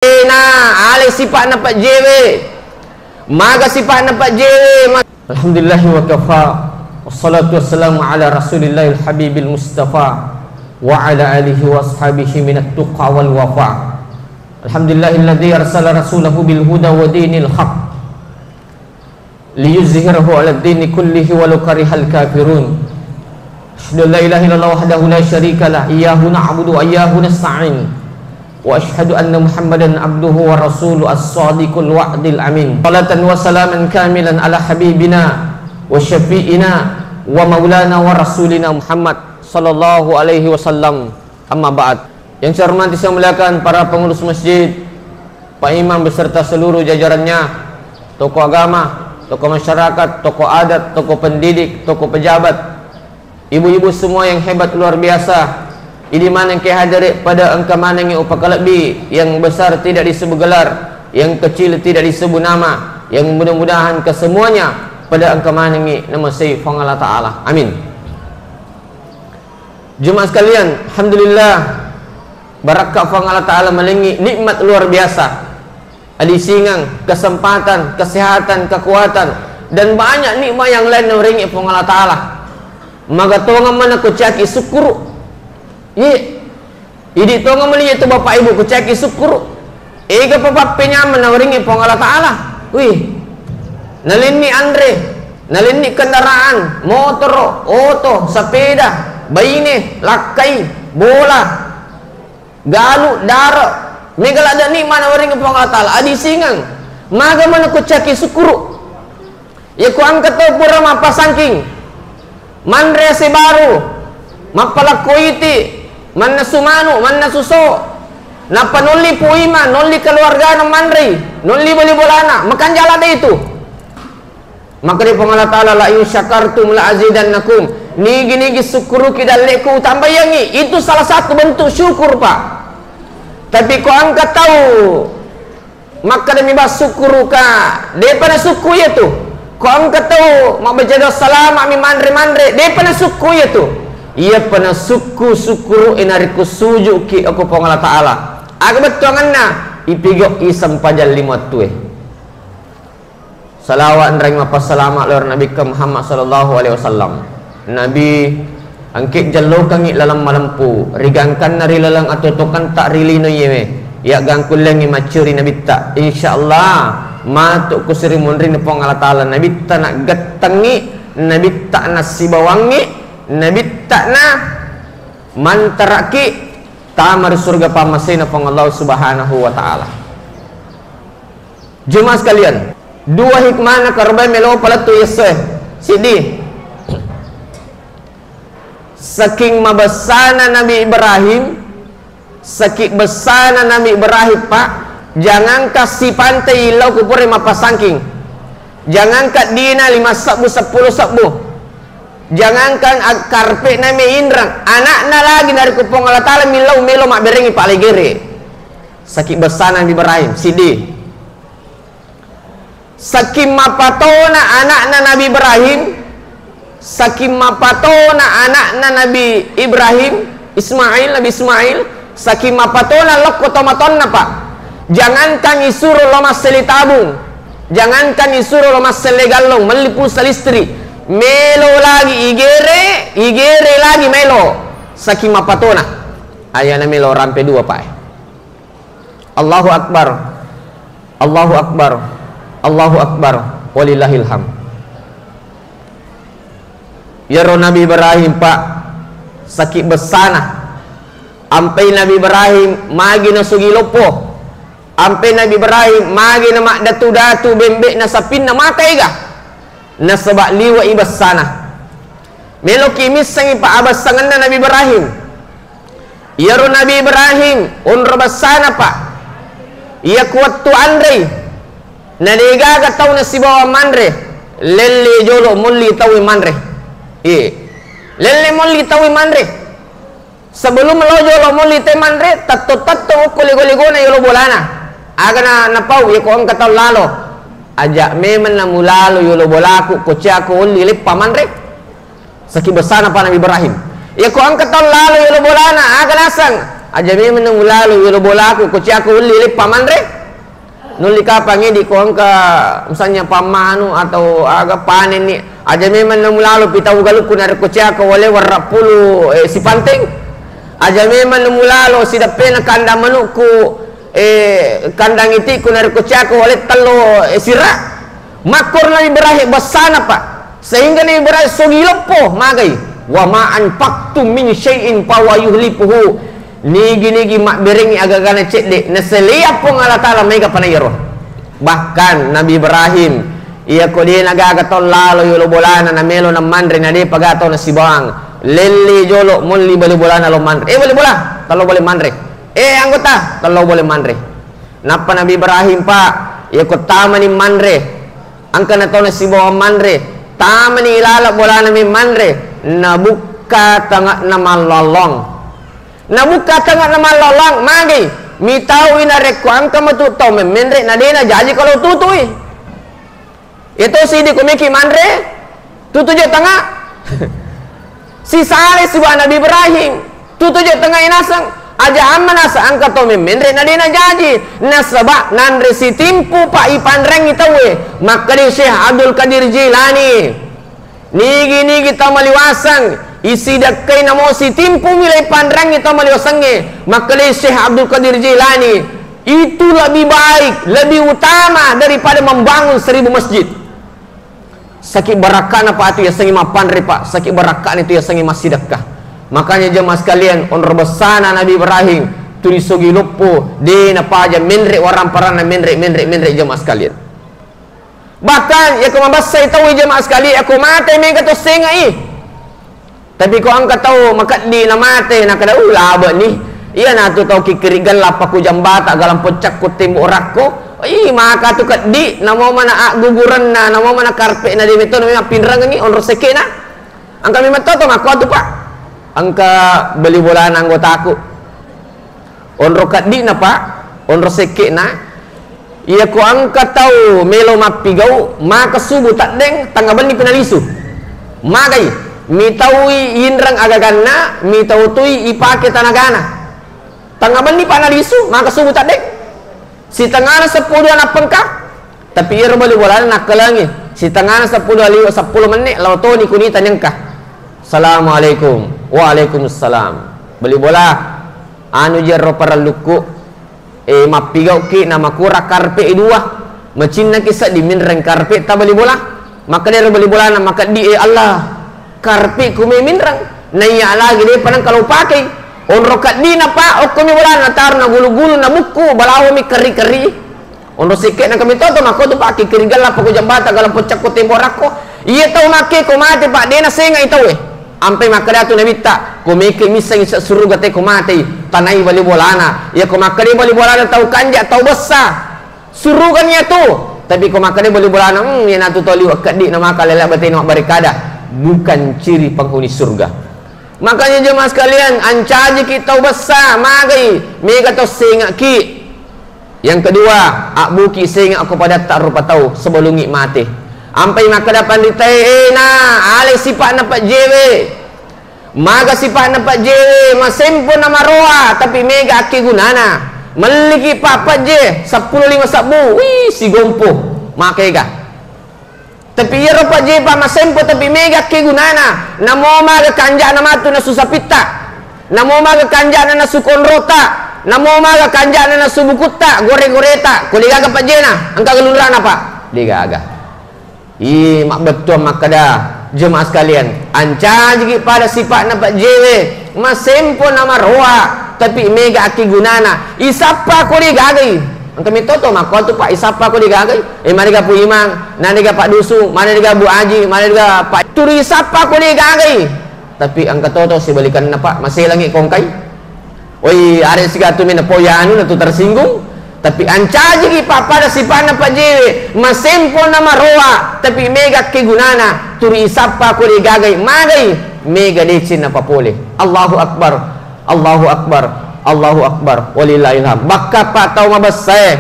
alai sifat nampak jewe maga sifat nampak jewe. Alhamdulillah wa kafa wassalatu wassalamu ala rasulillahil habibil mustafa wa ala alihi wa ashabihi minat tuqa wal wafa. Alhamdulillahilladzi arsala rasulahu bil huda wa dinil haq liyuzhirahu ala dini kullihi walau karihal kafirun. Asyhadu an la ilaha illallah wahdahu la syarika lah, iyyahu na'budu wa iyyahu nasta'in, wa asyhadu anna Muhammadan abduhu wa rasuluhu as-sadiqul wa'dil amin. Salatan wa salaman kamilan ala habibina wa syafi'ina wa maulana wa rasulina Muhammad sallallahu alaihi wasallam. Amma ba'd. Yang saya hormati, saya muliakan para pengurus masjid, Pak Imam beserta seluruh jajarannya, tokoh agama, tokoh masyarakat, tokoh adat, tokoh pendidik, tokoh pejabat, ibu-ibu semua yang hebat luar biasa. Ini mana yang kehadirin pada angka mana yang upakalabi, yang besar tidak disebut gelar, yang kecil tidak disebut nama, yang mudah-mudahan kesemuanya pada angka mana yang nama Sayyid Fang Allah Ta'ala. Amin. Jemaah sekalian, alhamdulillah, barakat Fang Allah Ta'ala melingi nikmat luar biasa. Adi singang, kesempatan, kesehatan, kekuatan, dan banyak nikmat yang lain yang ringi Fang Allah Ta'ala. Maka tonga mana kucaki syukur. Idi tonga melihat tu bapak ibu kucaki syukur. Ega papa penyaman nawaringi Fang Allah Ta'ala. Wih, nalini Andre, nalini kendaraan, motor, oto, sepeda, baine, lakai, bola, galu, darat, megala ada ni mana waring Fang Allah Ta'ala. Adi singang, maga mana kucaki syukur. Ya ku angkat tu pura mapa sangking, mandre sebaru, mapala kuiti, mana sumanu, mana suso, napa noli puima, noli keluarga na mandri, noli beli bolana, makan jala deh itu. Maka di Fang Allah Ta'ala, la in syakartum la azidannakum. Nigi syukuru kidaleku tambah yangi. Itu salah satu bentuk syukur, Pak. Tapi kau angkat tahu, maka demi bas syukuru ka daripada suku ya tu. Kau angkat tahu, mak berjaga salam ami mandre daripada suku ya tu. Ia pernah syukuru inariku sujuk ki aku Fang Allah Ta'ala. Aku betul ngana ipigok isam pajal lima tueh. Salawat dan rahmat selamat lor Nabi Muhammad sallallahu alaihi wasallam. Nabi angkit jalur kangit dalam malampu, rigangkan nari lalang atau tokan tak rili no yewe. Ya gangkul lengi macuri Nabi tak. Insyaallah matuk kusiri munri Fang Allah Ta'ala. Nabi tak nak getengi, Nabi tak nak sibawangi, Nabi tak nak mantaraki tamar surga pamasina Fang Allah Subhanahu wa Ta'ala. Jemaah sekalian, dua hikmah na karba melo pala tu yeseh sidi saking mabasana Nabi Ibrahim, saking besana Nabi Ibrahim, Pak. Jangan kasih pantai ilau kupure mapasangking, jangan kat dina 5 sabu 10 sabu, jangankan karpet nami indrang anakna lagi dari Fang Allah Ta'ala milau melo mak berengi Pak legere. Saking besana Nabi Ibrahim sidi saking mapatona anakna Nabi Ibrahim, saking mapatona anakna Nabi Ibrahim Ismail, Nabi Ismail, saking mapatona lok kotomatonna, Pak. Jangankan isuruh lo mas seli tabung, jangankan isuruh lo mas seli galong melipu selistri, melo lagi igere lagi melo saking mapatona ayana melo rampe dua, Pak. Allahu Akbar, Allahu Akbar, Allahu Akbar, walillahil ham. Ya roh Nabi Ibrahim, Pak, sakit besana ampai Nabi Ibrahim magi na sugi lopo, ampai Nabi Ibrahim magi na mak datu bembek na sapin na makai ga na sebab liwa ibasana melo kimis sangi Pak abasangan na Nabi Ibrahim. Ya roh Nabi Ibrahim unro basana, Pak. Ia kuat tu Andre nadiga ga tau na sibawa mandre lele jolo mulli tawi mandre. Lele mulli tawi mandre sebelum lo jolo mulli te mandre tatto kuli-kuli na yolo bolana aga na pau ya ko ang kataw lalo aja memen na mulalo yolo bolaku kuciaku ulli lipa mandre saki besana pa Nabi Ibrahim ya ko ang kataw lalo yolo bolana aga nasang aja me menung lalu yo bola aku kuci aku uli paman re nuli kapangi di kuangka misalnya pamanu atau aga panen ni aja me menung lalu pita ugalu kunar kuci aku oleh warra pulu si panting aja me menung lalu si dapena kandang manuku kandang iti kunar kuci aku oleh telo sirah makor Nabi Ibrahim besana pak sehingga Nabi Ibrahim sogilopo magai wa ma anfaqtum min syai'in fa wa yuhlifuhu nigi mak berengi agak-agak cek dek naseliap pun Allah Ta'ala mega panayro bahkan Nabi Ibrahim ia ko dia naga ton lalo yolo bolana na melo na mandre na dia pagato na sibang leli jolo mulli bali bolana lo mandre boleh bola talo boleh mandre anggota talo boleh mandre napa Nabi Ibrahim pak ia ko tamani mandre angka na to na sibang mandre tamani ilala bolana mi mandre na buka tengah nama lolong na buka tengah nama lolong magi mi tahu ina reko angka matu tau memendre na dena jaji kalau tutui itu si di komiki mandre tutu je tengah si sale si Nabi Ibrahim tutu je tengah inasang aja aman asa angka tau memendre na dena jaji na sebab nandre si timpu pak ipan reng itu maka di Syekh Abdul Qadir Jilani nigi kita maliwasang isi dakai namo si timpu milai pandrang kita maliwasangnya maka di Syekh Abdul Qadir Jilani itu lebih baik lebih utama daripada membangun 1000 masjid sakit barakah apa itu ya sangi mapan pak sakit barakah itu ya sangi masjidakah makanya jemaah sekalian on rebesana Nabi Ibrahim tulis sogi lupo de napa aja menrek waram parana menrek jemaah sekalian bahkan ya kumabasa tahu jemaah sekali aku mate mega to sengai tapi ko angka tahu maka di na mate na kada ulaba ni iya na tu tahu kikirigan lapaku jambata galam pecak ku timbu rakko maka tu kat di namo mana guguran na namo mana karpe na di meto na pinrang ni on roseke na angka mi meto to mako tu pak angka beli bola na anggota aku on rokat di na pak on roseke na ia ko angka tahu melo mapigau maka subuh tak deng tangga bani penalisu magai mi taui inrang agagana mi tau tui ipake tanagana tangga bani panalisu maka subuh tak deng si tangana 10 anak pengkap tapi ia bali bola nak kelangi si tangana 10 menit law to ni kunita nyengkah assalamualaikum waalaikumsalam beli bola anu jerro paraluku mapigau ki nama kura karpe dua macin na kisah di minreng karpe ta bali bola maka dia bali bola na maka di Allah karpe ku me minreng naya lagi dia panang kalau pakai on rokat di na pa ok kami bola na tar na gulu-gulu na buku balawo mi keri-keri on rosike na kami toto mako to pakai kirigal la pako jambata galam pocak ko temborako iya tau make ko mate pak dia na senga itaw ampai makada tu nabita ko meke misang isa suruga te ko mate tanai bali bolana ya ko makade bali bolana tau kanja tau besar surugannya tu tapi ko makade bali bolana ya natu toli wakadi na makalala batin wa barikada bukan ciri penghuni surga makanya jemaah sekalian ancaji kita besar magai mega to senga ki yang kedua akbuki senga aku pada tak rupa tahu sebelum ngik mati ampai makada panditai na ale sifat na pak jewe maga sifat na pak jewe masempo na maroa tapi mega aki gunana meliki papa je 10 5 sabu wih si gompo makega tapi ya pak je pa masempo tapi mega aki gunana namo maga kanja na matu na susapita namo maga kanja na sukonrota namo maga kanja na subukuta gore-goreta kuligaga pak je na angka gelundrana pak digaga mak betul makada jemaah sekalian anca jigi pada sifat nampak jewe masempo nama roa tapi mega aki gunana isapa ko digagai angka mitoto mako tu pak isapa ko digagai mari ga pu imang nani ga pak dusu mana diga bu aji mana diga pak turi isapa ko digagai tapi angka toto si balikan na pak masih langi kongkai oi are siga tu mina poyanu na tu tersinggung tapi anca jigi pada sifat nampak jewe masempo nama roa tapi mega kegunana turi isapa ko digagai magai mega decin apa boleh Allahu akbar Allahu akbar Allahu akbar walillahil hamd baka patau mabasai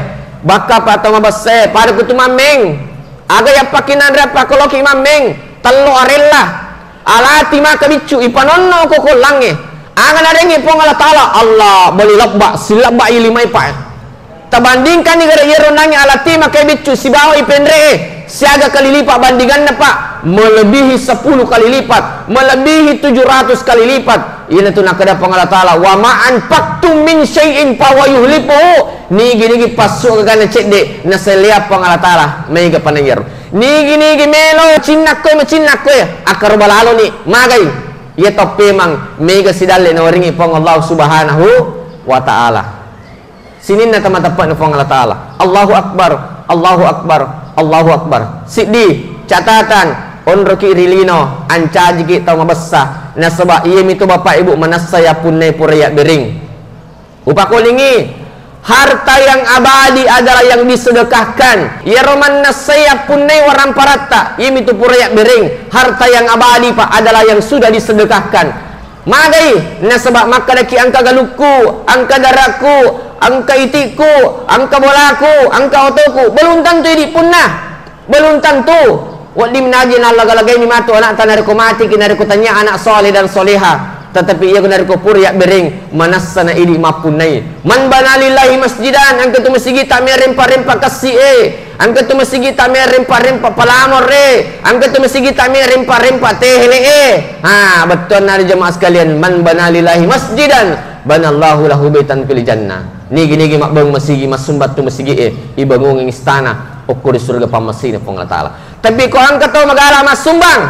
pada kutu mameng aga ya pakinan rapa koloki mameng telo arella alati maka bicu ipanonno ko kolange Angan ada yang pong Allah Ta'ala Allah beli labak silabak ilimai pak. Terbandingkan ni gara ia ronangnya alati makai bicu si bawa ipendre siaga kali lipat bandingan pak melebihi 10 kali lipat, melebihi 700 kali lipat. Ini tu nak kada pong Allah Ta'ala wa ma'an paktum min syai'in fa wa yuhlifuhu. Ni gini pasuk kana cek dek na selia pong Allah Ta'ala mega panayar. Ni gini melo cinnak ko macinnak ko akar balalo ni magai. Ia topi mang mega sidale na waringi pong Allah Subhanahu wa Ta'ala. Sinin na tama-tapat na pong Allah Ta'ala. Allahu Akbar, Allahu Akbar, Allahu Akbar. Sidi catatan onro ki rilino anca jiki tau mabessa na sebab ia mitu bapak ibu manasaya punai puraya bering. Upakolingi harta yang abadi adalah yang disedekahkan. Ya roman nasaya punai waram parata ia mitu puraya bering. Harta yang abadi pak adalah yang sudah disedekahkan. Magai na sebab maka daki angka galuku, angka daraku, angka itiku, angka bolaku, angka otoku belum tentu ini punah, belum tentu. Wadi menajin Allah galagay ni matu anak tanah ko mati kina ko tanya anak soleh dan soleha. Tetapi ia kena ko purya bering manasana idi mapunai. Man banalillahi masjidan angka tu masjid tamir rempa-rempa kasih angka tu masjid tamir rempa-rempa palamor angka tu masjid tamir rempa-rempa tehle ha betul nari jemaah sekalian man banalillahi masjidan banallahu lahu baitan fil jannah. Ni gini mak bang masjid masumbat tu masjid ibangung istana ukur di surga pamasih ni Allah Ta'ala. Tapi kau angkat tahu magala mas sumbang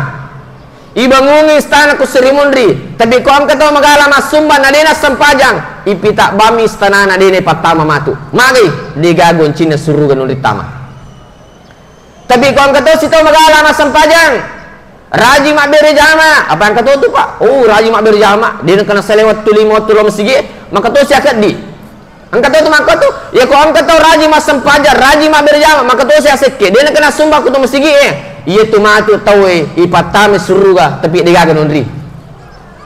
ibangungi istana ku Srimundi. Tapi kau angkat tahu magala mas sumbang nadena sampajang ipita bami istana nadena patama matu magi digagon Cina suruh ganun ditama. Tapi kau angkat tahu situ magala mas sampajang raji mak beri jama apa angkat tahu tu pak raji mak beri jama dia kena selewat tu lima tu masjid maka tu siakat di angkat tu maka tu ya kau angkat tu raji mas sempajar raji mak berjama maka tu saya sekek dia nak kena sumpah ku tu masjid ia tu matu tahu ipatame suruga tapi dia gagal nundri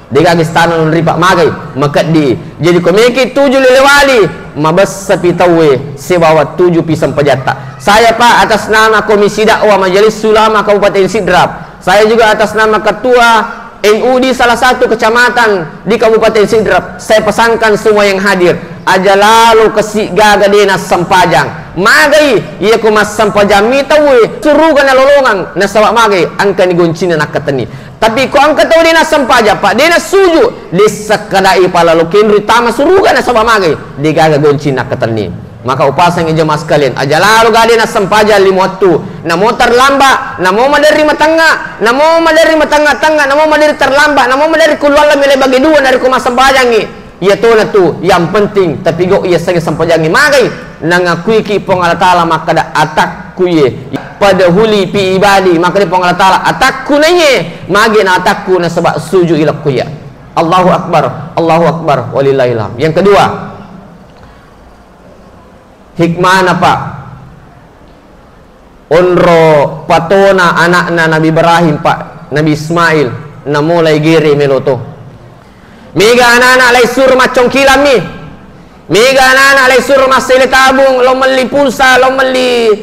dia gagal istana nundri pak magai maka di jadi kau mikir 7 lelewali mabas sapi tahu sebawa 7 pisang pejata. Saya pak atas nama Komisi Dakwah Majelis Ulama Kabupaten Sidrap, saya juga atas nama Ketua NU di salah satu kecamatan di Kabupaten Sidrap, saya pesankan semua yang hadir aja lalu kesik gaga dena sampajang magai ia ku mas sampajang mi tahu suruh kana lolongan na sawak magai angka ni goncina nak katani. Tapi ko angka tahu dena sampajang pak dena suju di sakadai pala lokin ritama suruh kana sawak magai di gaga goncina katani. Maka upasang jemaah sekalian aja lalu gade na sampaja limotu na motor lamba na mo madari matanga na mo madari matanga-tanga na mo madari terlambat na mo madari kulwala mile bagi dua dari kuma sambajangi ya to na tu yang penting tapi go ia sange sampajangi magai nangakui ki pong Allah Ta'ala maka da atakku ye pada huli pi ibadi maka di pong Allah Ta'ala atakku nanye magi na atakku na sebab suju ilak kuya. Allahu Akbar walillahilham. Yang kedua hikmah apa? Onro patona anakna Nabi Ibrahim pak Nabi Ismail na mulai giri meloto. Mega anak-anak lay sur macong kilami. Mega anak-anak lay sur masili tabung lo meli pulsa lo meli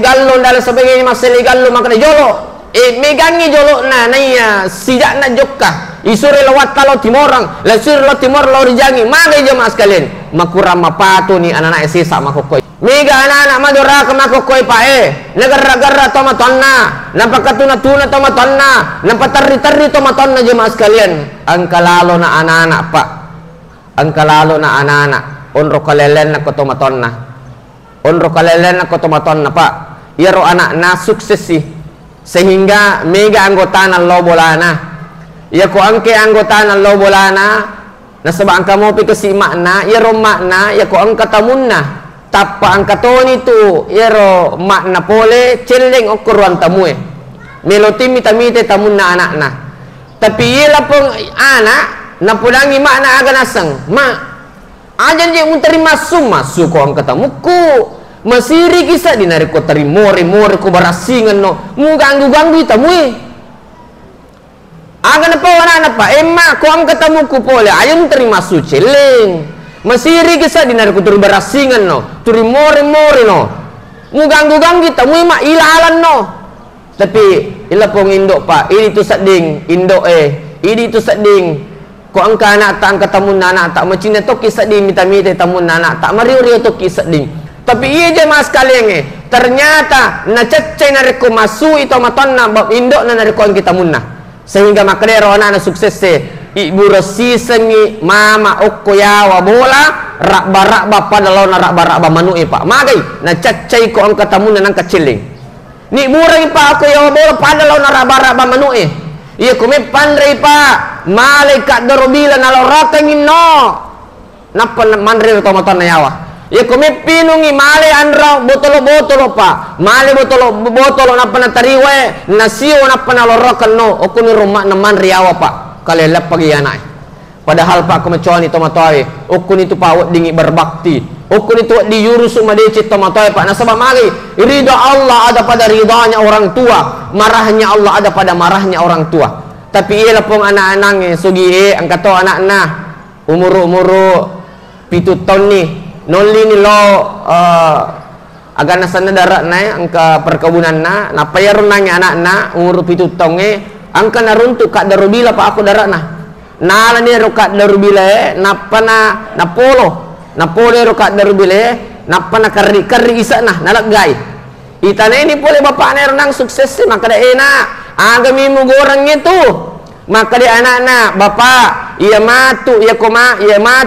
galon dan sebagainya masili galon makna jolo. Megangi jolo na naya sijak na jokka. Isuri lewat kalau timorang, lesur lo timor lo rijangi, magai jemaah sekalian. Makuram mapato ni anak-anak sisa makokoi. Mega anak-anak madura ke makokoi pae. Negara-negara tomatonna, nampak katuna-tuna tomatonna, nampak teri-teri tomatonna jemaah sekalian. Angka lalo na anak-anak pak, angka lalo na anak-anak. Onro kalelen na tomatonna, onro kalelen na tomatonna pak. Iro anak na sukses sih, sehingga mega anggota na lo bolana. Ya ko angke anggota na lo bolana na sabang kamo pi kasi makna ya ro makna ya ko angka tamunna tappa angka toni tu ya ro makna pole celeng okuran tamue meloti mitamite tamunna anak-na tapi ila pong anak na pulangi makna aga nasang ma ajan je terima summa su ko angka tamuku masiri kisah dinari ko tarimore ko barasingan no mu ganggu tamue. Agan apa anak apa emak ko ang ketemu ku pole ayun terima suceleng masiri kisah dinar ku turi barasingan no turi more no mu ganggu kita mu emak ilalan no tapi ila pong indo pak ini tu sading indo ini tu sading ko angka anak tak ketemu anak tak macam tu kisah di minta-minta temu anak tak mariu-riu tu kisah di. Tapi iya jemaah sekalian ternyata na cecai na reko masu itu matonna bab indok na reko kita munna. Sehingga makanya rona na sukses ibu resi sengi mama okko yawa bola rak-barak pada lawan rak-barak manui pak. Magai na cecai ko angka tamunna nang keciling. Ni burang pak aku yawa bola pada lawan rak-barak manui. Iya kumi pandai pak malaikat darubila nalorata ngino napa mandre to matonna yawa. Iya kumi pinungi male andra botolo pak male botolo napa natariwe nasio napa nalorokan no okuni rumah naman riawa pak kalelap pagi anak. Padahal pak kemeconi to matoy okuni tu pak dingi berbakti okuni tu diurus umadeci to matoy pak nasabah mari ridha Allah ada pada ridhanya orang tua, marahnya Allah ada pada marahnya orang tua. Tapi ialah pun anak-anak sugi angkat to anak-anak umur 7 tahun ni noli ni lo agak nasana darat na angka perkebunan na payar nanya anak-anak umur 7 tahun angka naruntuk kak darubila pak aku darat na nala ni rokat darubila napa na polo rokat darubila napa na kari isa na nalagay itana ini boleh bapak na renang sukses maka dah enak agami mu goreng itu maka dia anak-anak bapak ia matu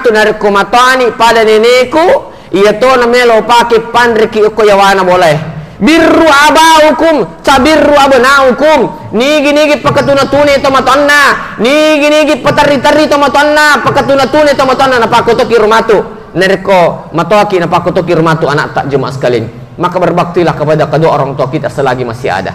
dari komatani pada nenekku ia to namelo pakai pandreki ko yawana boleh birru abaukum sabirru abnaukum nigi pakatuna-tuna to matonna nigi patari-tari to matonna pakatuna-tuna to matonna napakotoki rumatu nereko matoki napakotoki rumatu anak tak jemaah sekalian. Maka berbaktilah kepada kedua orang tua kita selagi masih ada.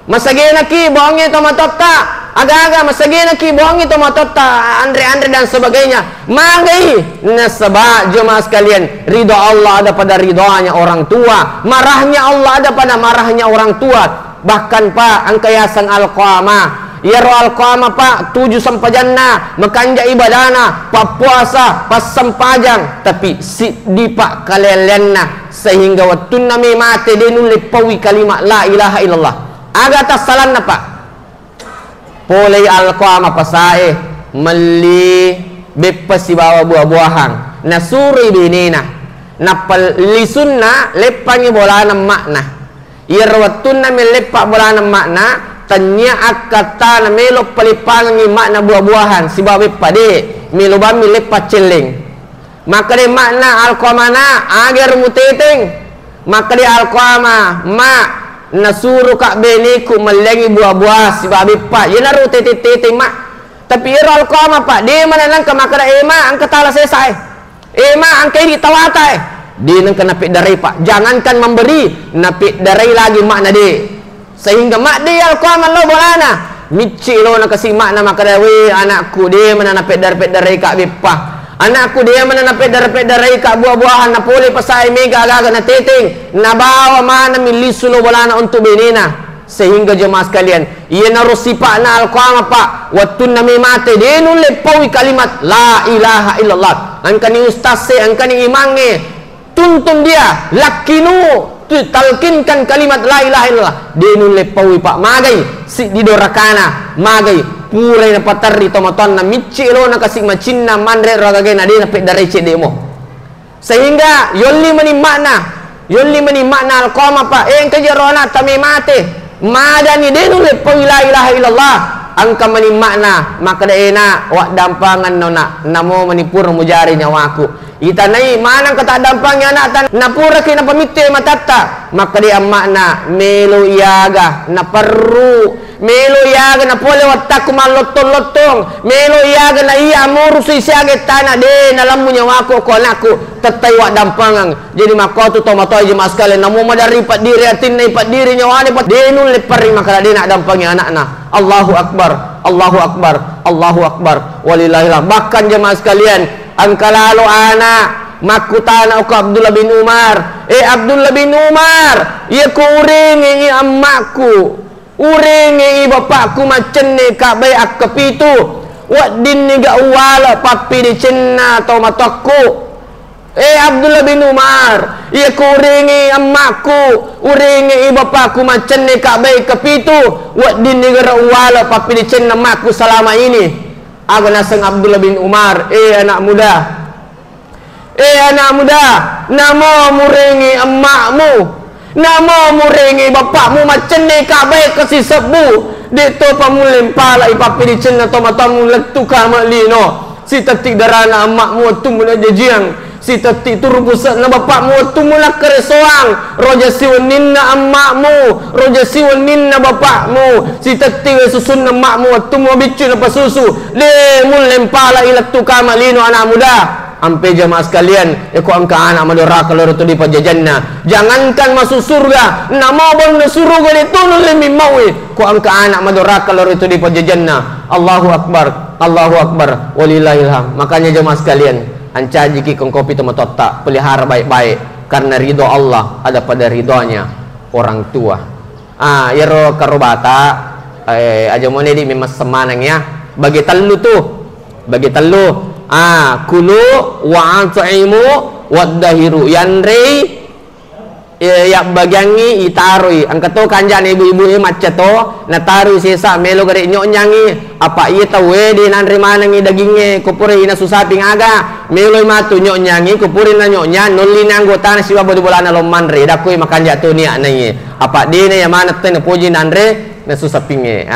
Masagena ki bohongi to matota aga-aga masagena ki bohongi to matota andre dan sebagainya magai nasaba jemaah sekalian ridha Allah ada pada ridhonya orang tua, marahnya Allah ada pada marahnya orang tua. Bahkan pak angkayasan al-qamah ya roh al-qamah pak 7 sampajana makanja ibadana pak puasa pas sampajang tapi si di pak kalelenna sehingga waktu nami mati denul lepawi kalimat la ilaha illallah agak tasalan pak polei al-qamah pasae meli bepasi bawa buah-buahan nasuri binina napal lisunna lepangi bolana makna ya waktu nami lepak bolana makna tanya akata na melo palipangi makna buah-buahan si babe pade melo bami lepat celing maka de makna alqamana agar muteteng maka de alqama ma nasuru kak beniku melengi buah-buah si babe pa ye naru tete mak tapi ira alqama pak de mana nang ka maka ema angka tala selesai ema angka di tawatai de nang kena pik darai pak jangankan memberi napik darai lagi makna de sehingga mak dia alqaman lo bolana mici lo nak kasih makna maka we anakku dia mana napek dar-dar kak bepah anakku dia mana napek dar kak buah-buahan na pole pasai mega agak na teting na bawa mana milisu lo bolana untuk benina sehingga jemaah sekalian ia narusi pak na alqama pak waktu nami mate dia nulle pawi kalimat la ilaha illallah angkani ustaz angkani imange tuntun dia lakinu talkinkan kalimat la ilaha illallah denun lepawi pak magai si didorakana magai purai na patari tomaton na mici lo na kasih macinna mandre ragage na dena pe darai cedemo sehingga yolli mani makna alqama pak yang kejarona tami mate madani denun lepawi la ilaha illallah angka mani makna maka daena wak dampangan nona namo manipur mujari nyawaku itanai manang kata dampangnya anak tan napura kina pamite matata maka dia makna melo iaga na perru melo iaga na pole wataku malotong melo iaga na iya murusi siage tanah de dalam nyawaku ko anakku tetai wak dampangan jadi maka tu tomato jemaah sekalian namo madari pat diri atin nai pat diri nyawane pat denul lepari maka dia nak dampangnya anakna Allahu akbar Allahu akbar Allahu akbar walillahillah. Bahkan jemaah sekalian angka lalu anak makutana aku Abdullah bin Umar Abdullah bin Umar ia ku uringi ammakku uringi bapakku macen ni kak bayi ak kepitu wak din ni gak wala papi di cenna atau mataku Abdullah bin Umar ia ku uringi ammakku uringi bapakku macen ni kak bayi kepitu wak din ni gak wala papi di cenna makku selama ini Aga naseng Abdullah bin Umar, anak muda, anak muda, nama muringi emakmu, nama muringi bapakmu macam ni kabai kasi sebu. Dito pamulim pala ipapi di cina tomatamu letukan maklino. Si tetik darana emakmu tu mula jajiang. Si tetik tu rubusan na bapakmu tu mula keresoang. Roja siwanin na emakmu, roja siwanin na bapakmu. Si tetik susun na emakmu tu mula bicu na pasusu. Le mulim pala iletukan maklino anak muda. Ampe jamaah sekalian, aku angka anak madura kalau itu di pajajanna. Jangankan masuk surga, nama bang surga itu lebih maui. Ku angka anak madura kalau itu di pajajanna. Allahu Akbar, Allahu Akbar, walillahilham. Makanya jamaah sekalian, anca jiki kopi temu totak, pelihara baik-baik, karena ridho Allah ada pada ridhonya orang tua. Yero karubata, aja mau di memang semanangnya. Bagi telu tuh, bagi telu. Kulu wa at'imu wadahiru yanri ya bagiangi itarui angkat to kanjan ibu-ibu macam to nataru sisa melo gare nyok nyangi apa iya tahu di nanri manangi dagingnya kupuri ina susah pingaga melo matu nyok nyangi kupuri na nyoknya nulli anggota na siwa bodo bolana lomman re dakui makan jatuh ni anai apa di ne ya mana tene puji nanre na susah pinge